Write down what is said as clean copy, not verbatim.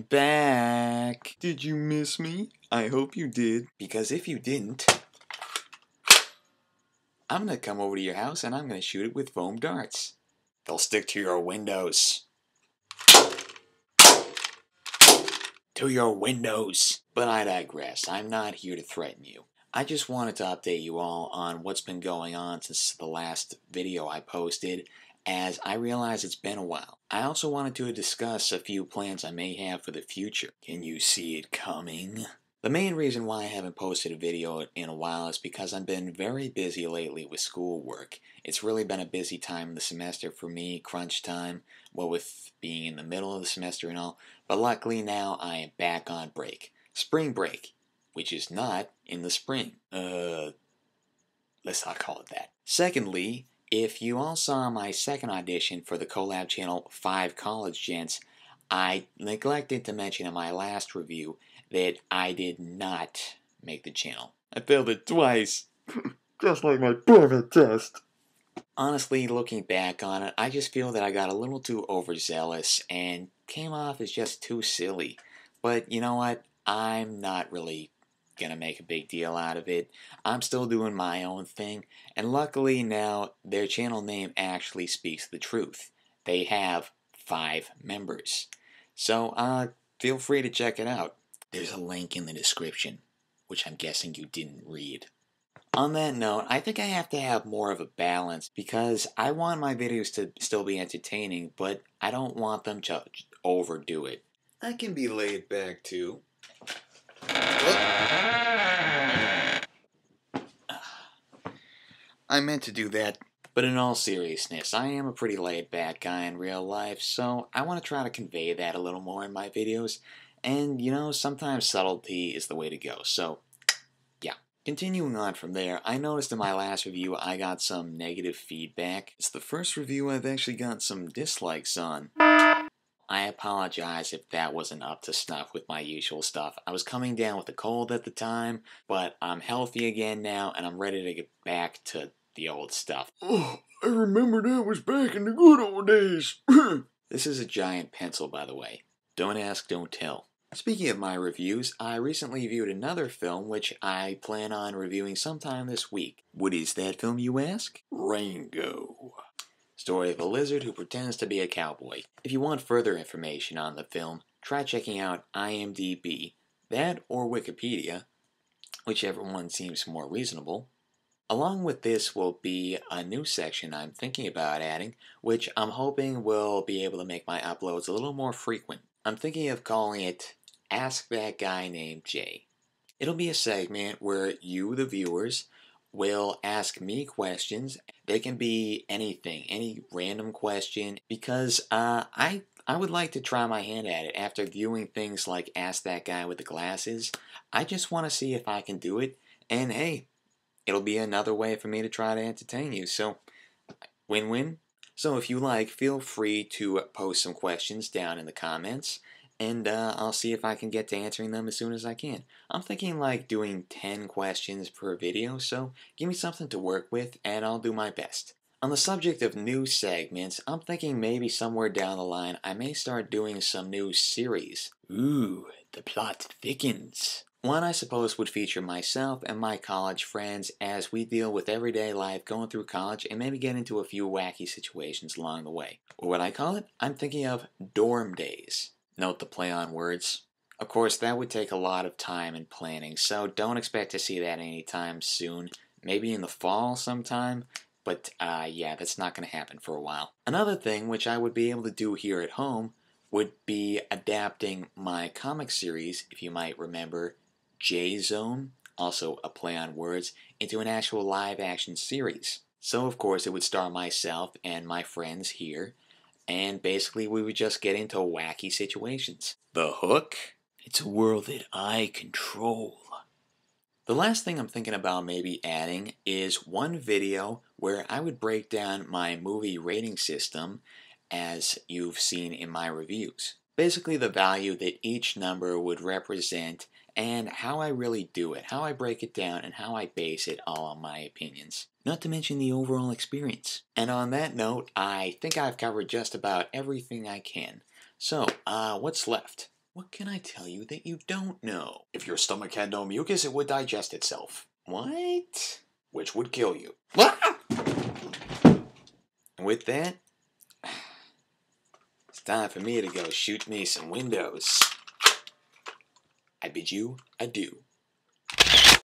I'm back. Did you miss me? I hope you did, because if you didn't, I'm gonna come over to your house and I'm gonna shoot it with foam darts. They'll stick to your windows. To your windows. But I digress. I'm not here to threaten you. I just wanted to update you all on what's been going on since the last video I posted, as I realize it's been a while. I also wanted to discuss a few plans I may have for the future. Can you see it coming? The main reason why I haven't posted a video in a while is because I've been very busy lately with schoolwork. It's really been a busy time of the semester for me, crunch time, well, with being in the middle of the semester and all, but luckily now I am back on break. Spring break, which is not in the spring. Let's not call it that. Secondly, if you all saw my second audition for the collab channel 5 College Gents, I neglected to mention in my last review that I did not make the channel. I failed it twice. Just like my private test. Honestly, looking back on it, I just feel that I got a little too overzealous and came off as just too silly. But you know what? I'm not really gonna make a big deal out of it. I'm still doing my own thing, and luckily now their channel name actually speaks the truth. They have 5 members. So, feel free to check it out. There's a link in the description, which I'm guessing you didn't read. On that note, I think I have to have more of a balance because I want my videos to still be entertaining, but I don't want them to overdo it. I can be laid back too. I meant to do that, but in all seriousness, I am a pretty laid back guy in real life, so I want to try to convey that a little more in my videos, and you know, sometimes subtlety is the way to go, so yeah. Continuing on from there, I noticed in my last review I got some negative feedback. It's the first review I've actually got some dislikes on. I apologize if that wasn't up to snuff with my usual stuff. I was coming down with a cold at the time, but I'm healthy again now and I'm ready to get back to the old stuff. Oh, I remember that was back in the good old days. This is a giant pencil, by the way. Don't ask, don't tell. Speaking of my reviews, I recently viewed another film which I plan on reviewing sometime this week. What is that film, you ask? Rango. Story of a lizard who pretends to be a cowboy. If you want further information on the film, try checking out IMDb, that or Wikipedia, whichever one seems more reasonable. Along with this will be a new section I'm thinking about adding, which I'm hoping will be able to make my uploads a little more frequent. I'm thinking of calling it Ask That Guy Named Jay. It'll be a segment where you, the viewers, will ask me questions. They can be anything, any random question, because I would like to try my hand at it. After viewing things like Ask That Guy with the Glasses, I just want to see if I can do it, and hey, it'll be another way for me to try to entertain you, so win-win. So if you like, feel free to post some questions down in the comments, and I'll see if I can get to answering them as soon as I can. I'm thinking like doing 10 questions per video, so give me something to work with, and I'll do my best. On the subject of new segments, I'm thinking maybe somewhere down the line I may start doing some new series. Ooh, the plot thickens. One I suppose would feature myself and my college friends as we deal with everyday life going through college and maybe get into a few wacky situations along the way. Or what I call it, I'm thinking of dorm days. Note the play on words. Of course, that would take a lot of time and planning, so don't expect to see that anytime soon. Maybe in the fall sometime, but yeah, that's not going to happen for a while. Another thing which I would be able to do here at home would be adapting my comic series, if you might remember, J-Zone, also a play on words, into an actual live-action series. So, of course, it would star myself and my friends here, and basically we would just get into wacky situations. The hook? It's a world that I control. The last thing I'm thinking about maybe adding is one video where I would break down my movie rating system as you've seen in my reviews. Basically the value that each number would represent and how I really do it, how I break it down, and how I base it all on my opinions. Not to mention the overall experience. And on that note, I think I've covered just about everything I can. So, what's left? What can I tell you that you don't know? If your stomach had no mucus, it would digest itself. What? Which would kill you. And with that, it's time for me to go shoot me some windows. I bid you adieu.